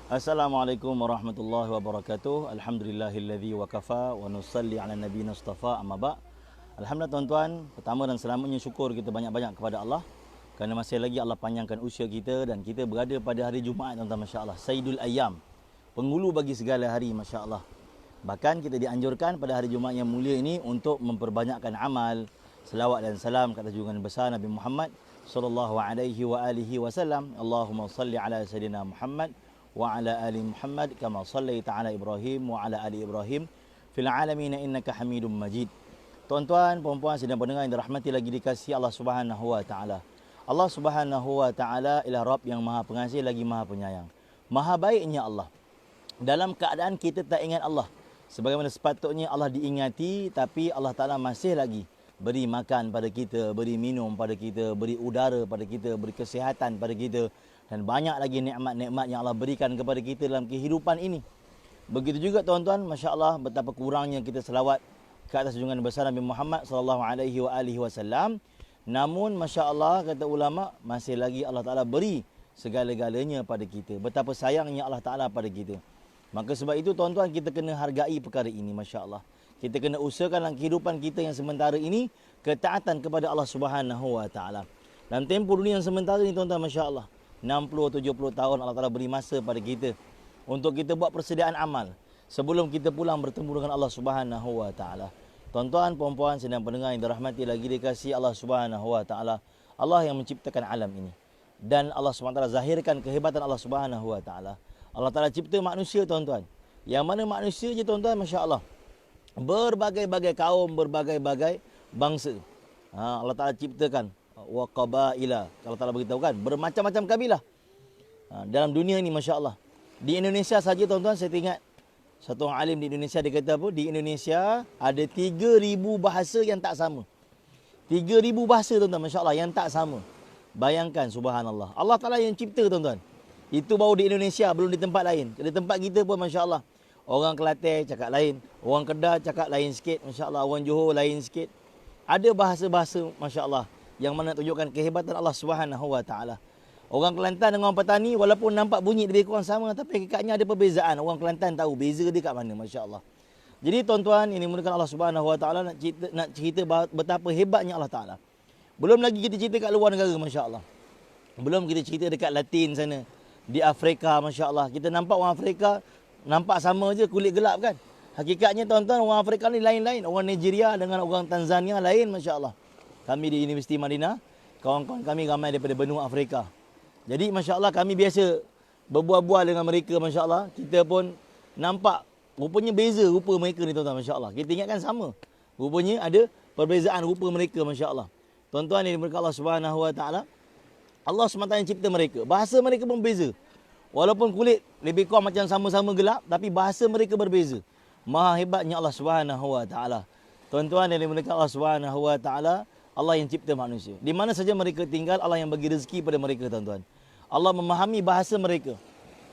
Assalamualaikum warahmatullahi wabarakatuh. Alhamdulillahilladzi wa kafa wa nusalli ala nabiyina mustafa amma ba'. Alhamdulillah tuan-tuan, pertama dan selamanya syukur kita banyak-banyak kepada Allah kerana masih lagi Allah panjangkan usia kita dan kita berada pada hari Jumaat tuan-tuan, masya-Allah. Sayyidul Ayyam, penghulu bagi segala hari, masya-Allah. Bahkan kita dianjurkan pada hari Jumaat yang mulia ini untuk memperbanyakkan amal selawat dan salam ke atas junjungan besar Nabi Muhammad sallallahu alaihi wa alihi wasallam. Allahumma salli ala sayyidina Muhammad wa ala ali Muhammad kama sallaita ala Ibrahim wa ala ali Ibrahim fil alamin innaka Hamidum Majid. Tuan-tuan, puan-puan sedang pendengar yang dirahmati lagi dikasihi Allah Subhanahu wa taala. Allah Subhanahu wa taala ialah Rabb yang Maha Pengasih lagi Maha Penyayang. Maha baiknya Allah. Dalam keadaan kita tak ingat Allah, sebagaimana sepatutnya Allah diingati, tapi Allah Taala masih lagi beri makan pada kita, beri minum pada kita, beri udara pada kita, beri kesihatan pada kita, dan banyak lagi nikmat-nikmat yang Allah berikan kepada kita dalam kehidupan ini. Begitu juga tuan-tuan, masya-Allah, betapa kurangnya kita selawat ke atas junjungan besar Nabi Muhammad sallallahu alaihi wasallam. Namun masya-Allah, kata ulama, masih lagi Allah Taala beri segala-galanya pada kita. Betapa sayangnya Allah Taala pada kita. Maka sebab itu tuan-tuan, kita kena hargai perkara ini, masya-Allah. Kita kena usahakan dalam kehidupan kita yang sementara ini ketaatan kepada Allah Subhanahu wa taala. Dalam tempoh dunia yang sementara ini tuan-tuan, masya-Allah, 60-70 tahun Allah Taala beri masa pada kita untuk kita buat persediaan amal sebelum kita pulang bertemu dengan Allah Subhanahu wa taala. Tuan-tuan, puan-puan sedang pendengar yang dirahmati lagi dikasihi Allah Subhanahu wa taala. Allah yang menciptakan alam ini dan Allah Subhanahu wa taala zahirkan kehebatan Allah Subhanahu wa taala. Allah Taala cipta manusia tuan-tuan. Yang mana manusia je tuan-tuan, masya-Allah, berbagai-bagai kaum, berbagai-bagai bangsa. Allah Taala ciptakan wa qabaila. Kalau Taala beritahu kan, bermacam-macam kabilah dalam dunia ini, masya-Allah. Di Indonesia saja tuan-tuan, saya teringat satu orang alim di Indonesia, dia kata apa? Di Indonesia ada 3000 bahasa yang tak sama. 3000 bahasa tuan-tuan, masya-Allah, yang tak sama. Bayangkan, subhanallah. Allah Taala yang cipta tuan-tuan. Itu baru di Indonesia, belum di tempat lain. Di tempat kita pun, masya-Allah, orang Kelantan cakap lain, orang Kedah cakap lain sikit, masya-Allah, orang Johor lain sikit. Ada bahasa-bahasa, masya-Allah, yang mana tunjukkan kehebatan Allah Subhanahu wa taala. Orang Kelantan dengan orang Petani walaupun nampak bunyi lebih kurang sama, tapi hakikatnya ada perbezaan. Orang Kelantan tahu beza dia kat mana, masya-Allah. Jadi tuan-tuan, ini mulakan Allah Subhanahu wa taala nak cerita betapa hebatnya Allah Taala. Belum lagi kita cerita kat luar negara, masya-Allah. Belum kita cerita dekat Latin sana, di Afrika, masya-Allah. Kita nampak orang Afrika nampak sama je, kulit gelap kan. Hakikatnya tuan-tuan, orang Afrika ni lain-lain. Orang Nigeria dengan orang Tanzania lain, masya-Allah. Kami di Universiti Madinah, kawan-kawan kami ramai daripada benua Afrika. Jadi masya-Allah, kami biasa berbual-bual dengan mereka, masya-Allah. Kita pun nampak rupanya beza rupa mereka ni tuan-tuan, masya-Allah. Kita ingatkan sama. Rupanya ada perbezaan rupa mereka, masya-Allah. Tuan-tuan, ini berkat Allah Subhanahu wa taala. Allah SWT yang cipta mereka. Bahasa mereka pun beza. Walaupun kulit lebih kurang macam sama-sama gelap, tapi bahasa mereka berbeza. Maha hebatnya Allah Subhanahu wa taala. Tuan-tuan, yang dimuliakan Allah Subhanahu wa taala, Allah yang cipta manusia. Di mana saja mereka tinggal, Allah yang bagi rezeki pada mereka, tuan-tuan. Allah memahami bahasa mereka.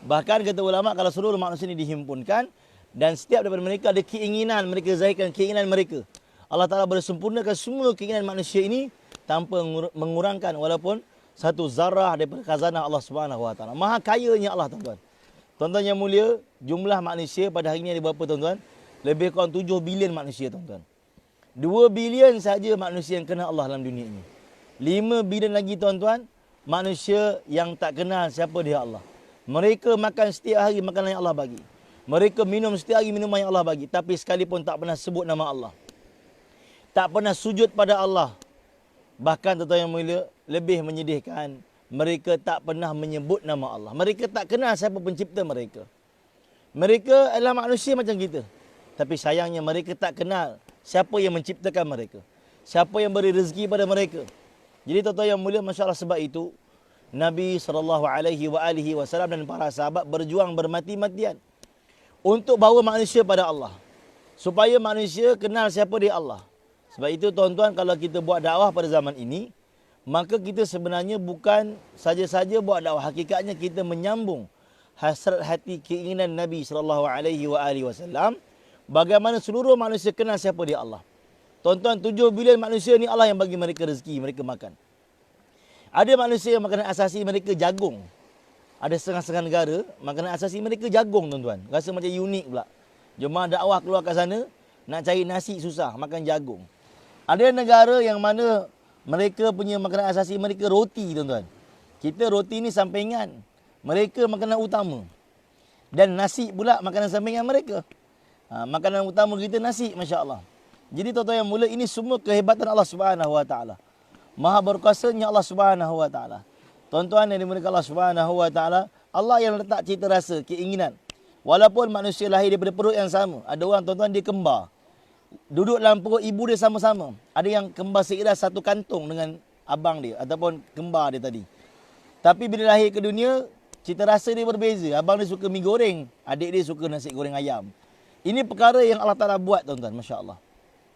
Bahkan kata ulama, kalau seluruh manusia ini dihimpunkan dan setiap daripada mereka ada keinginan, mereka zahirkan keinginan mereka, Allah Taala bersempurnakan semua keinginan manusia ini tanpa mengurangkan walaupun satu zarah daripada khazanah Allah Subhanahu wa taala. Maha kayanya Allah, tuan-tuan. Tuan-tuan yang mulia, jumlah manusia pada hari ini ada berapa, tuan-tuan? Lebih kurang 7 bilion manusia, tuan-tuan. 2 bilion saja manusia yang kenal Allah dalam dunia ini. 5 bilion lagi, tuan-tuan, manusia yang tak kenal siapa dia Allah. Mereka makan setiap hari makanan yang Allah bagi. Mereka minum setiap hari minuman yang Allah bagi, tapi sekalipun tak pernah sebut nama Allah. Tak pernah sujud pada Allah. Bahkan tuan-tuan yang mulia, lebih menyedihkan, mereka tak pernah menyebut nama Allah. Mereka tak kenal siapa pencipta mereka. Mereka adalah manusia macam kita. Tapi sayangnya mereka tak kenal siapa yang menciptakan mereka. Siapa yang beri rezeki pada mereka. Jadi tuan-tuan yang mulia, masya-Allah, sebab itu Nabi SAW dan para sahabat berjuang bermati-matian untuk bawa manusia pada Allah. Supaya manusia kenal siapa dia Allah. Sebab itu tuan-tuan, kalau kita buat dakwah pada zaman ini, maka kita sebenarnya bukan saja-saja buat dakwah. Hakikatnya kita menyambung hasrat hati keinginan Nabi SAW bagaimana seluruh manusia kenal siapa dia Allah. Tuan-tuan, 7 bilion manusia ni Allah yang bagi mereka rezeki, mereka makan. Ada manusia yang makanan asasi mereka jagung. Ada setengah-setengah negara, makanan asasi mereka jagung tuan-tuan. Rasa macam unik pula. Jemaah dakwah keluar kat sana, nak cari nasi susah, makan jagung. Ada negara yang mana mereka punya makanan asasi mereka roti tuan-tuan. Kita roti ni sampingan, mereka makanan utama. Dan nasi pula makanan sampingan mereka. Makanan utama kita nasi, Masya Allah. Jadi tuan-tuan yang mulia, ini semua kehebatan Allah Subhanahu Wa Taala. Maha berkuasanya Allah Subhanahu Wa Taala. Tuan-tuan yang dimuliakan Allah Subhanahu Wa Taala, Allah yang letak cita rasa, keinginan. Walaupun manusia lahir daripada perut yang sama. Ada orang tuan-tuan dia kembar. Duduk dalam perut ibu dia sama-sama. Ada yang kembar seiras satu kantung dengan abang dia ataupun kembar dia tadi. Tapi bila lahir ke dunia, cita rasa dia berbeza. Abang dia suka mi goreng, adik dia suka nasi goreng ayam. Ini perkara yang Allah Ta'ala buat tuan-tuan, Masya Allah.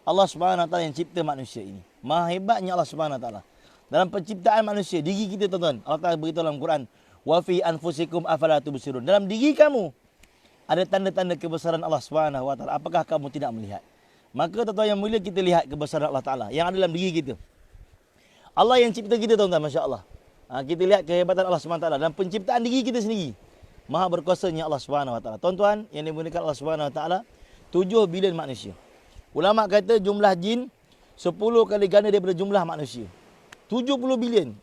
Allah Subhanahu Wa Ta'ala yang cipta manusia ini. Maha hebatnya Allah Subhanahu Wa Ta'ala. Dalam penciptaan manusia, diri kita tuan-tuan, Allah Ta'ala beritahu dalam Quran, wa fi anfusikum afala tubsirun. Dalam diri kamu ada tanda-tanda kebesaran Allah Subhanahu Wa Ta'ala. Apakah kamu tidak melihat? Maka tuan-tuan yang mulia, kita lihat kebesaran Allah Ta'ala yang ada dalam diri kita. Allah yang cipta kita tuan-tuan, Masya Allah. Kita lihat kehebatan Allah Subhanahu Wa Ta'ala dalam penciptaan diri kita sendiri. Maha berkuasanya Allah Subhanahu Wa Ta'ala. Tuan-tuan yang dimuliakan Allah Subhanahu Wa Ta'ala, 7 bilion manusia. Ulama kata jumlah jin 10 kali ganda daripada jumlah manusia. 70 bilion.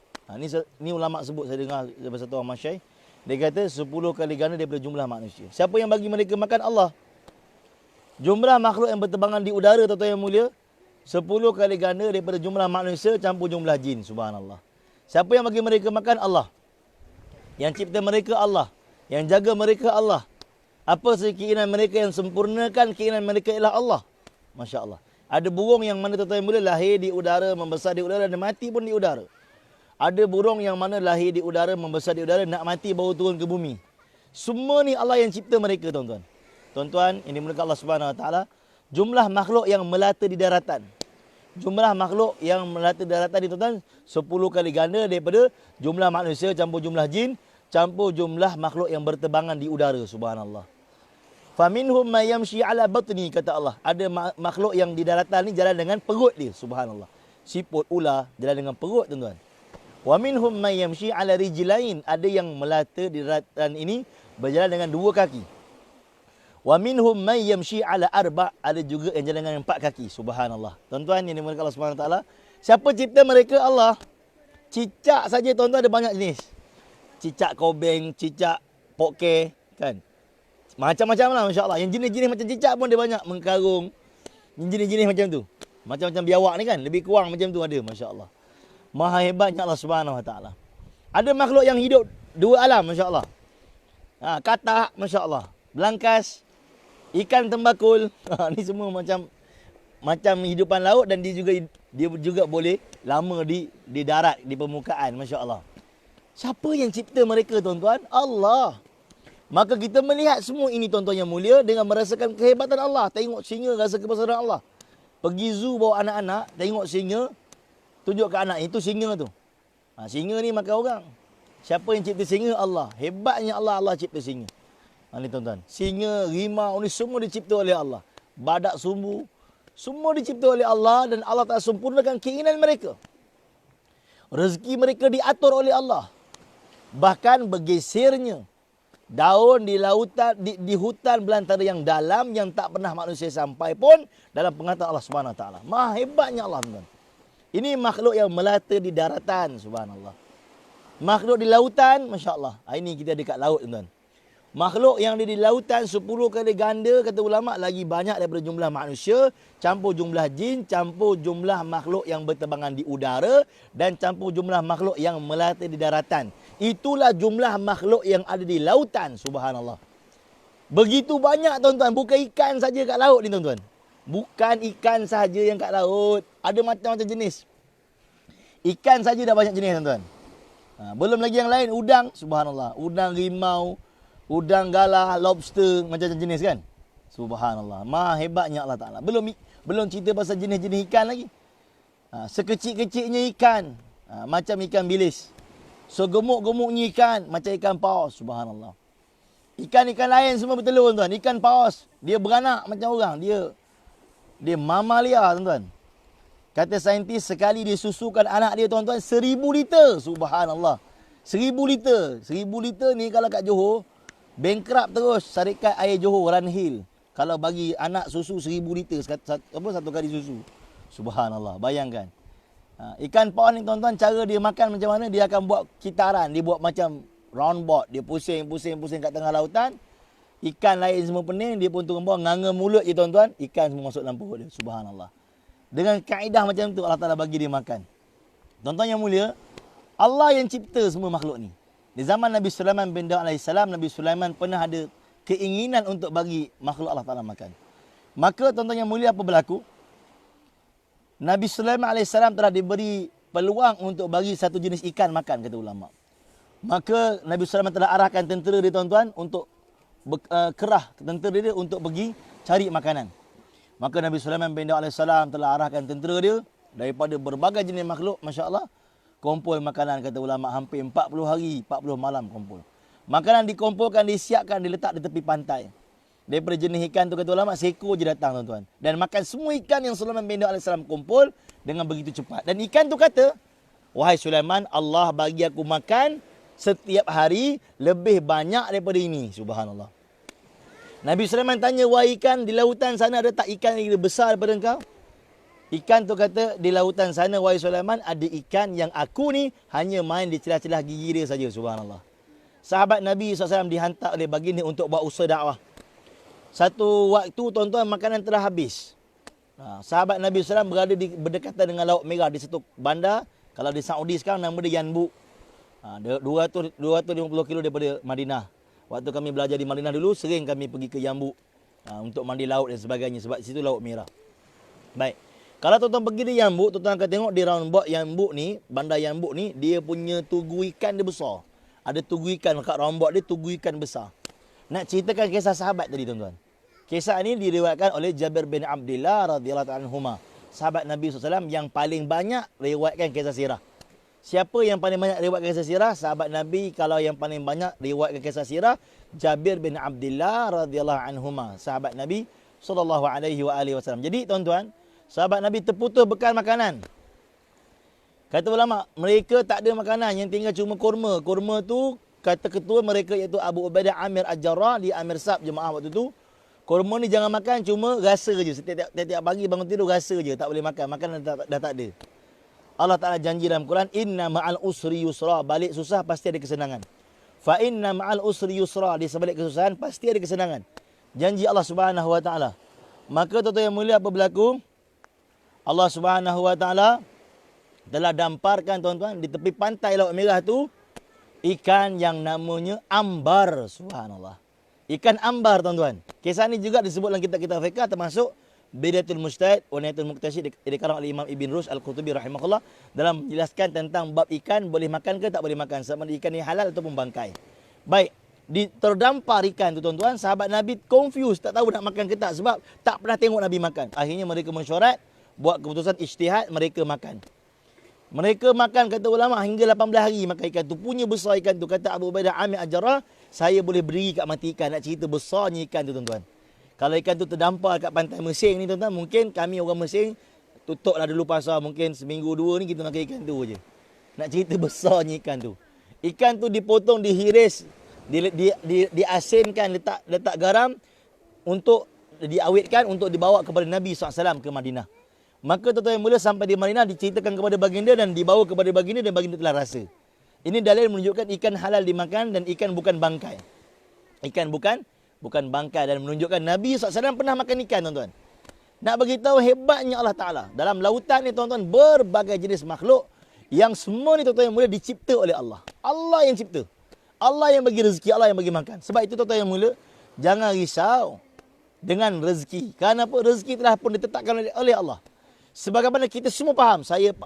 Ni ulama sebut, saya dengar daripada satu orang masyayikh. Dia kata 10 kali ganda daripada jumlah manusia. Siapa yang bagi mereka makan? Allah. Jumlah makhluk yang berterbangan di udara, tuan-tuan yang mulia, 10 kali ganda daripada jumlah manusia campur jumlah jin. Subhanallah. Siapa yang bagi mereka makan? Allah. Yang cipta mereka Allah. Yang jaga mereka Allah. Apa keinginan mereka yang sempurnakan keinginan mereka ialah Allah. Masya Allah. Ada burung yang mana tuan-tuan yang mulia lahir di udara, membesar di udara dan mati pun di udara. Ada burung yang mana lahir di udara, membesar di udara, nak mati baru turun ke bumi. Semua ni Allah yang cipta mereka tuan-tuan. Tuan-tuan, ini dimuliakan Allah Subhanahu Wa Ta'ala, jumlah makhluk yang melata di daratan. Jumlah makhluk yang melata di daratan ni tuan-tuan 10 kali ganda daripada jumlah manusia campur jumlah jin, campur jumlah makhluk yang berterbangan di udara. Subhanallah. Faminhum may yamshi ala batni, kata Allah. Ada makhluk yang di daratan ni jalan dengan perut dia. Subhanallah. Siput, ular jalan dengan perut tuan-tuan. Wa minhum may yamshi ala rijlain. Ada yang melata di daratan ini berjalan dengan 2 kaki. Wa minhum may yamshi ala arba'. Ada juga yang jalan dengan 4 kaki. Subhanallah. Tuan-tuan yang dimuliakan Allah Subhanahu Wa Ta'ala, siapa cipta mereka? Allah. Cicak saja tuan-tuan ada banyak jenis. Cicak kobeng, cicak poke, kan? Macam-macam lah, Masya Allah. Yang jenis-jenis macam cicak pun dia banyak. Mengkarung. Yang jenis-jenis macam tu. Macam-macam biawak ni kan. Lebih kurang macam tu ada, Masya Allah. Maha hebatnya Allah Subhanahu Wa Ta'ala. Ada makhluk yang hidup 2 alam, Masya Allah. Katak, Masya Allah. Belangkas. Ikan tembakul. Ni semua macam hidupan laut. Dan dia juga boleh lama di darat, di permukaan, Masya Allah. Siapa yang cipta mereka tuan-tuan? Allah. Maka kita melihat semua ini tuan-tuan yang mulia dengan merasakan kehebatan Allah. Tengok singa, rasa kebesaran Allah. Pergi zoo bawa anak-anak, tengok singa, tunjuk ke anak, itu singa tu. Singa ni makan orang. Siapa yang cipta singa? Allah. Hebatnya Allah, Allah cipta singa. Ni tuan-tuan. Singa, rimau ni semua dicipta oleh Allah. Badak sumbu, semua dicipta oleh Allah dan Allah tak sempurnakan keinginan mereka. Rezeki mereka diatur oleh Allah. Bahkan bergesernya daun di lautan, di hutan belantara yang dalam yang tak pernah manusia sampai pun dalam pengetahuan Allah Subhanahu Wa Ta'ala. Maha hebatnya Allah, tuan. Ini makhluk yang melata di daratan, subhanallah. Makhluk di lautan, Masya Allah. Ini kita dekat laut, tuan. Makhluk yang di lautan 10 kali ganda, kata ulama, lagi banyak daripada jumlah manusia, campur jumlah jin, campur jumlah makhluk yang berterbangan di udara, dan campur jumlah makhluk yang melata di daratan. Itulah jumlah makhluk yang ada di lautan, subhanallah. Begitu banyak, tuan-tuan. Bukan ikan saja kat laut ni, tuan-tuan. Bukan ikan saja yang kat laut. Ada macam-macam jenis. Ikan saja dah banyak jenis, tuan-tuan. Belum lagi yang lain, udang, subhanallah. Udang rimau, udang galah, lobster, macam-macam jenis kan. Subhanallah. Maha hebatnya Allah Ta'ala. Belum cerita pasal jenis-jenis ikan lagi. Sekecil-kecilnya ikan. Macam ikan bilis. Segemuk-gemuknya ikan. Macam ikan paus. Subhanallah. Ikan-ikan lain semua bertelur, tuan-tuan. Ikan paus. Dia beranak macam orang. Dia mamalia, tuan-tuan. Kata saintis, sekali dia susukan anak dia, tuan-tuan, 1000 liter. Subhanallah. 1,000 liter. 1,000 liter ni kalau kat Johor, bankrupt terus syarikat air Johor, Runhill. Kalau bagi anak susu 1,000 liter, satu kali susu. Subhanallah, bayangkan. Ikan paus ni tuan-tuan, cara dia makan macam mana? Dia akan buat kitaran, dia buat macam roundboard. Dia pusing kat tengah lautan. Ikan lain semua pening, dia pun turun bawah, nganga mulut je tuan-tuan. Ikan semua masuk dalam perut dia. Subhanallah. Dengan kaedah macam tu, Allah Ta'ala bagi dia makan. Tuan-tuan yang mulia, Allah yang cipta semua makhluk ni. Di zaman Nabi Sulaiman bin Daud AS, Nabi Sulaiman pernah ada keinginan untuk bagi makhluk Allah Ta'ala makan. Maka tuan-tuan yang mulia, apa berlaku? Nabi Sulaiman AS telah diberi peluang untuk bagi satu jenis ikan makan, kata ulama. Maka Nabi Sulaiman telah arahkan tentera dia tuan-tuan untuk kerah tentera dia untuk pergi cari makanan. Maka Nabi Sulaiman bin Daud AS telah arahkan tentera dia daripada berbagai jenis makhluk, Masya Allah, kumpul makanan, kata ulama, hampir 40 hari, 40 malam kumpul. Makanan dikumpulkan, disiapkan, diletak di tepi pantai. Daripada jenis ikan tu, kata ulama, seekor je datang tuan-tuan. Dan makan semua ikan yang Sulaiman bin Daud AS kumpul dengan begitu cepat. Dan ikan tu kata, wahai Sulaiman, Allah bagi aku makan setiap hari lebih banyak daripada ini. Subhanallah. Nabi Sulaiman tanya, wahai ikan, di lautan sana ada tak ikan yang lebih besar daripada engkau? Ikan tu kata, di lautan sana, wahai Sulaiman, ada ikan yang aku ni hanya main di celah-celah gigi dia saja. Subhanallah. Sahabat Nabi SAW dihantar oleh baginda untuk buat usaha dakwah. Satu waktu, tuan-tuan, makanan telah habis. Sahabat Nabi SAW berada di berdekatan dengan Laut Merah di satu bandar. Kalau di Saudi sekarang, nama dia Yanbu. 250 kilo daripada Madinah. Waktu kami belajar di Madinah dulu, sering kami pergi ke Yanbu untuk mandi laut dan sebagainya. Sebab situ Laut Merah. Baik. Kalau tuan-tuan pergi di Yanbu, tuan-tuan akan tengok di roundabout Yanbu ni, bandar Yanbu ni, dia punya tugu ikan dia besar. Ada tugu ikan kat roundabout dia, tugu ikan besar. Nak ceritakan kisah sahabat tadi tuan-tuan. Kisah ini diriwayatkan oleh Jabir bin Abdullah radhiyallahu anhuma, sahabat Nabi SAW yang paling banyak riwayatkan kisah sirah. Siapa yang paling banyak riwayatkan kisah sirah? Sahabat Nabi kalau yang paling banyak riwayatkan kisah sirah, Jabir bin Abdullah radhiyallahu anhuma, sahabat Nabi SAW. Jadi tuan-tuan, sahabat Nabi terputus bekal makanan. Kata ulama, mereka tak ada makanan, yang tinggal cuma kurma. Kurma tu, kata ketua mereka iaitu Abu Ubaidah Amir Al-Jarrah di Amir Sab jemaah waktu tu. Kurma ni jangan makan, cuma rasa je. Setiap pagi bangun tidur rasa je, tak boleh makan. Makanan dah tak ada. Allah Ta'ala janji dalam Quran, inna ma'al usri yusra. Balik susah pasti ada kesenangan. Fa inna ma'al usri yusra. Di sebalik kesusahan pasti ada kesenangan. Janji Allah Subhanahu Wa Ta'ala. Maka tuan-tuan yang mulia, apa berlaku? Allah Subhanahu Wa Ta'ala telah damparkan tuan-tuan di tepi pantai Laut Merah tu ikan yang namanya ambar. Subhanallah. Ikan ambar tuan-tuan. Kisah ni juga disebut dalam kitab-kitab fiqh, termasuk Bidayatul Mujtahid wa Nihayatul Muqtasid, dikarang oleh Imam Ibn Rushd Al-Qutubi rahimahullah, dalam menjelaskan tentang bab ikan boleh makan ke tak boleh makan, sama ada ikan ni halal ataupun bangkai. Baik, terdampar ikan tu tuan-tuan, sahabat Nabi confused, tak tahu nak makan ke tak sebab tak pernah tengok Nabi makan. Akhirnya mereka mesyuarat, buat keputusan ijtihad, mereka makan. Mereka makan, kata ulama, hingga 18 hari makan ikan tu. Punya besar ikan tu. Kata Abu Ubaidah Amir Al-Jarrah, saya boleh beri kat mati ikan. Nak cerita besarnya ikan tu tuan-tuan. Kalau ikan tu terdampar kat pantai Mesing ni tuan-tuan, mungkin kami orang Mesing tutuplah dulu pasar, mungkin seminggu dua ni kita makan ikan tu je. Nak cerita besarnya ikan tu. Ikan tu dipotong, dihiris, diasinkan, letak garam untuk diawetkan untuk dibawa kepada Nabi SAW ke Madinah. Maka tuan-tuan yang mulia, sampai di Madinah diceritakan kepada baginda dan dibawa kepada baginda dan baginda telah rasa. Ini dalil menunjukkan ikan halal dimakan dan ikan bukan bangkai. Ikan bukan bangkai, dan menunjukkan Nabi SAW pernah makan ikan tuan-tuan. Nak beritahu hebatnya Allah Ta'ala. Dalam lautan ni tuan-tuan, berbagai jenis makhluk yang semua ni tuan-tuan yang mulia dicipta oleh Allah. Allah yang cipta. Allah yang bagi rezeki, Allah yang bagi makan. Sebab itu tuan-tuan yang mulia, jangan risau dengan rezeki. Kerana apa? Rezeki telah pun ditetapkan oleh Allah. Sebagaimana kita semua faham, saya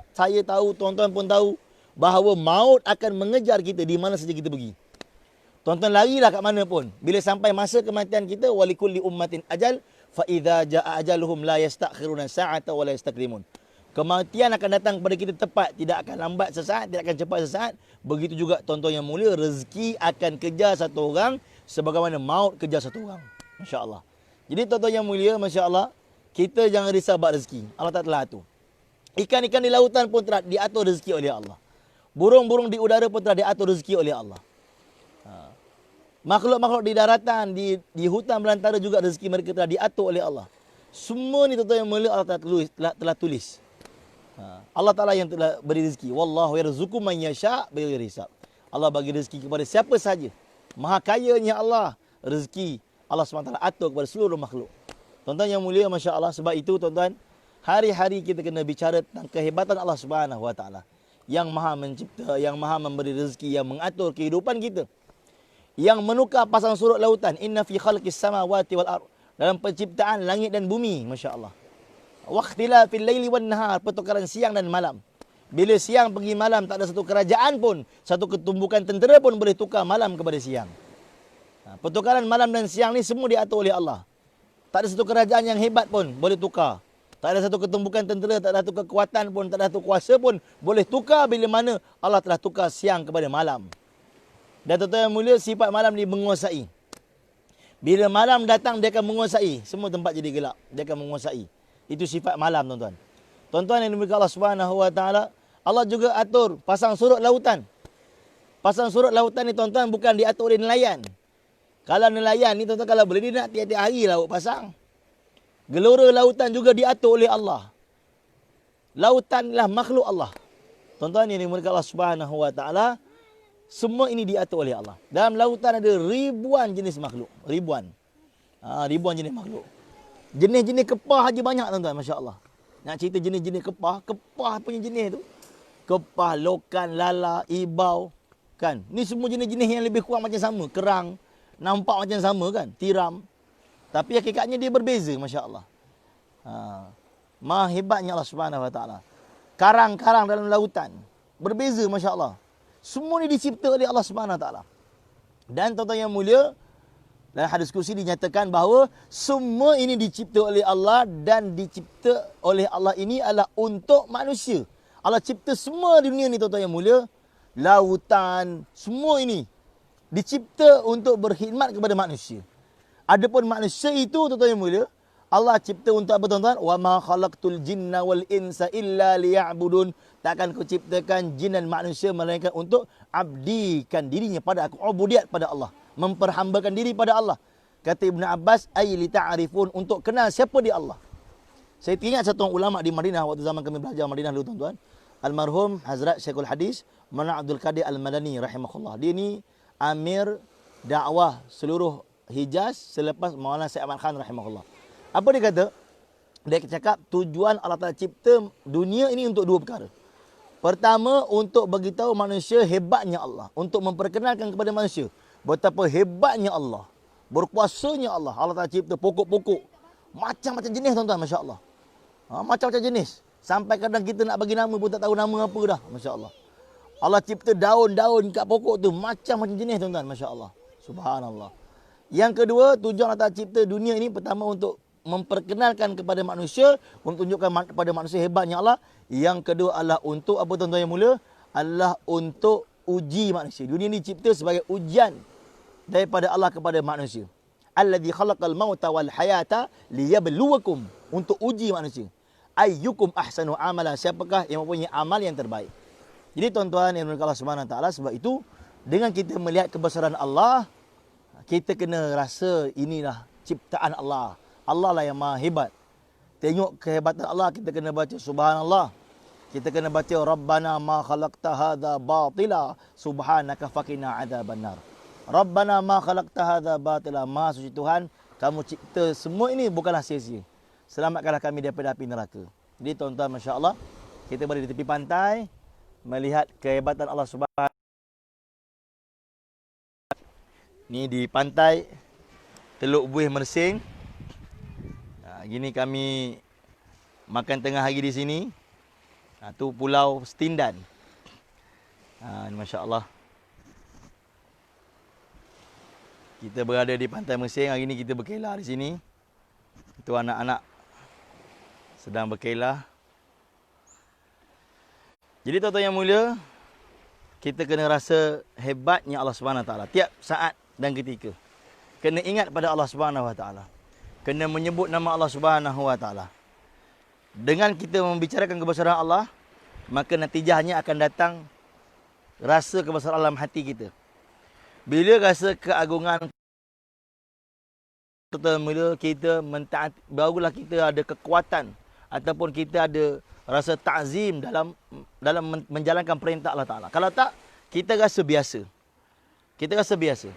tahu, tuan-tuan pun tahu, bahawa maut akan mengejar kita di mana saja kita pergi. Tuan-tuan larilah kat mana pun. Bila sampai masa kematian kita, walikulli ummatin ajal, fa idza jaa ajaluhum la yastakhiruna sa'ata wa la yastaqdimun. Kematian akan datang kepada kita tepat, tidak akan lambat sesaat, tidak akan cepat sesaat. Begitu juga tuan-tuan yang mulia, rezeki akan kejar satu orang sebagaimana maut kejar satu orang. Masya-Allah. Jadi tuan-tuan yang mulia, masya-Allah, kita jangan risau bab rezeki. Allah tak telah atur. Ikan-ikan di lautan pun telah diatur rezeki oleh Allah. Burung-burung di udara pun telah diatur rezeki oleh Allah. Makhluk-makhluk di daratan, di hutan belantara juga rezeki mereka telah diatur oleh Allah. Semua ni tuan-tuan yang mulia Allah telah tulis. Allah Ta'ala yang telah beri rezeki. Wallahu yarzuqu man yasha' bighairi hisab. Allah bagi rezeki kepada siapa saja. Maha kayanya Allah. Rezeki Allah SWT atur kepada seluruh makhluk. Tuan-tuan yang mulia, Masya Allah. Sebab itu tuan-tuan, hari-hari kita kena bicara tentang kehebatan Allah Subhanahu Wa Ta'ala. Yang maha mencipta, yang maha memberi rezeki, yang mengatur kehidupan kita. Yang menukar pasang surut lautan. Inna fi khalqis samawati wal ardh. Dalam penciptaan langit dan bumi, Masya Allah. Waqtilafil laili wan nahar, pertukaran siang dan malam. Bila siang pergi malam, tak ada satu kerajaan pun, satu ketumbukan tentera pun boleh tukar malam kepada siang. Pertukaran malam dan siang ni semua diatur oleh Allah. Tak ada satu kerajaan yang hebat pun boleh tukar. Tak ada satu ketumbukan tentera, tak ada satu kekuatan pun, tak ada satu kuasa pun boleh tukar bila mana Allah telah tukar siang kepada malam. Dan tuan-tuan yang mulia, sifat malam ni menguasai. Bila malam datang, dia akan menguasai. Semua tempat jadi gelap. Dia akan menguasai. Itu sifat malam, tuan-tuan. Tuan-tuan yang dimuliakan Allah Subhanahu Wa Ta'ala, Allah juga atur pasang surut lautan. Pasang surut lautan ni, tuan-tuan, bukan diatur oleh nelayan. Kalau nelayan ni, tuan-tuan, kalau boleh, dia nak tiap-tiap hari laut pasang. Gelora lautan juga diatur oleh Allah. Lautan adalah makhluk Allah. Tuan-tuan yang dimuliakan Allah Subhanahu Wa Ta'ala, semua ini diatur oleh Allah. Dalam lautan ada ribuan jenis makhluk. Ribuan jenis makhluk. Jenis-jenis kepah aja banyak, tuan-tuan. Masya Allah. Nak cerita jenis-jenis kepah. Kepah punya jenis tu. Kepah, lokan, lala, ibau. Kan? Ni semua jenis-jenis yang lebih kurang macam sama. Kerang. Nampak macam sama kan? Tiram. Tapi hakikatnya dia berbeza, Masya Allah. Maha hebatnya Allah Subhanahu Wa Ta'ala. Karang-karang dalam lautan. Berbeza, Masya Allah. Semua ni dicipta oleh Allah Subhanahu Wa Ta'ala. Dan tuan-tuan yang mulia, dalam hadis kursi dinyatakan bahawa semua ini dicipta oleh Allah dan dicipta oleh Allah ini adalah untuk manusia. Allah cipta semua dunia ni, tuan-tuan yang mulia. Lautan, semua ini dicipta untuk berkhidmat kepada manusia. Adapun manusia itu, tuan-tuan yang mulia, Allah cipta untuk apa, tuan-tuan? Wa ma khalaqtul jinna wal insa illa liya'budun. Takkan ku ciptakan jin dan manusia melainkan untuk abdikan dirinya pada aku. Ubudiat pada Allah. Memperhambakan diri pada Allah. Kata Ibn Abbas, ay li ta'rifun, untuk kenal siapa dia Allah. Saya teringat satu ulama di Madinah waktu zaman kami belajar Madinah dulu, tuan-tuan. Almarhum Hazrat Syekhul Hadis Mana Abdul Qadir Al-Madani rahimahullah. Dia ni amir dakwah seluruh Hijaz selepas Maulana Syed Ahmad Khan rahimahullah. Apa dia kata? Dia cakap tujuan Allah Ta'ala cipta dunia ini untuk dua perkara. Pertama, untuk beritahu manusia hebatnya Allah. Untuk memperkenalkan kepada manusia betapa hebatnya Allah. Berkuasanya Allah. Allah Ta'ala cipta pokok-pokok. Macam-macam jenis, tuan-tuan. Masya Allah. Macam-macam jenis. Sampai kadang kita nak bagi nama pun tak tahu nama apa dah. Masya Allah. Allah cipta daun-daun kat pokok tu. Macam-macam jenis, tuan-tuan. Masya Allah. Subhanallah. Yang kedua, tujuan Allah Ta'ala cipta dunia ini pertama untuk memperkenalkan kepada manusia, untuk tunjukkan kepada manusia hebatnya Allah. Yang kedua adalah untuk apa, tuan-tuan yang mulia? Allah untuk uji manusia. Dunia ini dicipta sebagai ujian daripada Allah kepada manusia. Alladzi khalaqal mauta wal hayata liyabluwakum, untuk uji manusia. Ayyukum ahsanu amala, siapakah yang mempunyai amal yang terbaik. Jadi tuan-tuan yang dimuliakan Allah Subhanahu Wa Taala, sebab itu dengan kita melihat kebesaran Allah, kita kena rasa inilah ciptaan Allah. Allah lah yang maha hebat. Tengok kehebatan Allah, kita kena baca subhanallah. Kita kena baca Rabbana ma khalaqta hadza batila subhanaka faqina adzabannar. Rabbana ma khalaqta hadza batila, maha suci Tuhan, kamu cipta semua ini bukanlah sia-sia. Selamatkanlah kami daripada api neraka. Jadi tuan-tuan, masya-Allah, kita berada di tepi pantai melihat kehebatan Allah Subhanahu. Ni di pantai Teluk Buih Mersing. Gini kami makan tengah hari di sini. Tu Pulau Stindan. Masya Allah. Kita berada di pantai Mersing. Hari ini kita berkelah di sini. Itu anak-anak sedang berkelah. Jadi tuan-tuan yang mulia, kita kena rasa hebatnya Allah Subhanahu Wa Taala tiap saat dan ketika. Kena ingat pada Allah Subhanahu Wa Taala. Kena menyebut nama Allah Subhanahu Wa Taala. Dengan kita membicarakan kebesaran Allah, maka natijahnya akan datang rasa kebesaran dalam hati kita. Bila rasa keagungan mula kita mentaati, barulah kita ada kekuatan ataupun kita ada rasa ta'zim dalam menjalankan perintah Allah Ta'ala. Kalau tak, kita rasa biasa. Kita rasa biasa.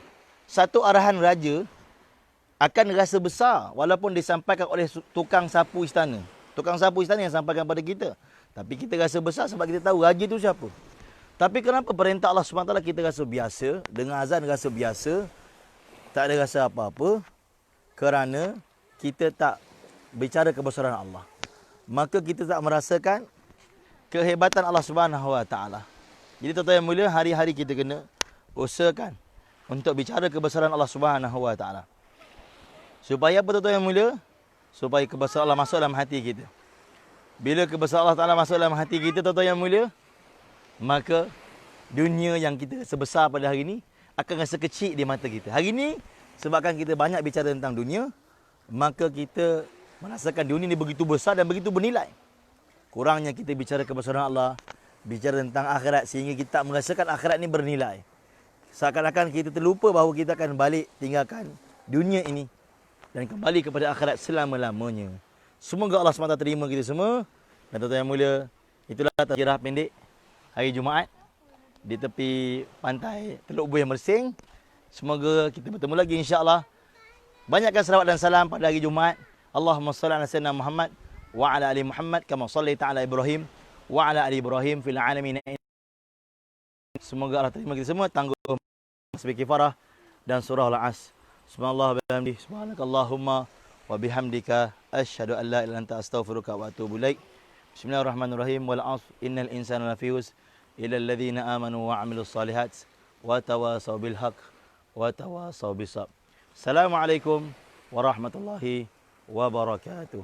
Satu arahan raja akan rasa besar walaupun disampaikan oleh tukang sapu istana. Tukang sapu istana yang sampaikan pada kita. Tapi kita rasa besar sebab kita tahu raja itu siapa. Tapi kenapa perintah Allah SWT kita rasa biasa, dengan azan rasa biasa, tak ada rasa apa-apa? Kerana kita tak bicara kebesaran Allah. Maka kita tak merasakan kehebatan Allah SWT. Jadi tuan-tuan yang mulia, hari-hari kita kena usahakan untuk bicara kebesaran Allah SWT. Supaya apa tuan-tuan yang mulia? Supaya kebesaran Allah masuk dalam hati kita. Bila kebesaran Allah Ta'ala masuk dalam hati kita, tuan-tuan yang mulia, maka dunia yang kita rasa besar pada hari ini akan rasa kecil di mata kita. Hari ini, sebabkan kita banyak bicara tentang dunia, maka kita merasakan dunia ini begitu besar dan begitu bernilai. Kurangnya kita bicara kebesaran Allah, bicara tentang akhirat, sehingga kita merasakan akhirat ini bernilai. Seakan-akan kita terlupa bahawa kita akan balik tinggalkan dunia ini dan kembali kepada akhirat selama-lamanya. Semoga Allah SWT terima kita semua. Dan tuan-tuan yang mulia, itulah tazkirah pendek hari Jumaat di tepi pantai Teluk Buih Mersing. Semoga kita bertemu lagi insya-Allah. Banyakkan selawat dan salam pada hari Jumaat. Allahumma salli ala sayyidina Muhammad wa ala ali Muhammad kama shallaita ala Ibrahim wa ala ali Ibrahim fil alamin. Semoga Allah terima kita semua, tangguh sebagai kifarah dan surah Al-As. Subhanallah wa bihamdihi, subhanakallahumma wa bihamdika asyhadu an la ilaha illa anta astaghfiruka wa atubu ilaik. Bismillahirrahmanirrahim. Wal 'asr innal insana lafi khusr illa alladhina amanu wa 'amilus shalihat wa tawasaw bil haqq wa tawasaw bis sabr. Assalamualaikum warahmatullahi wabarakatuh.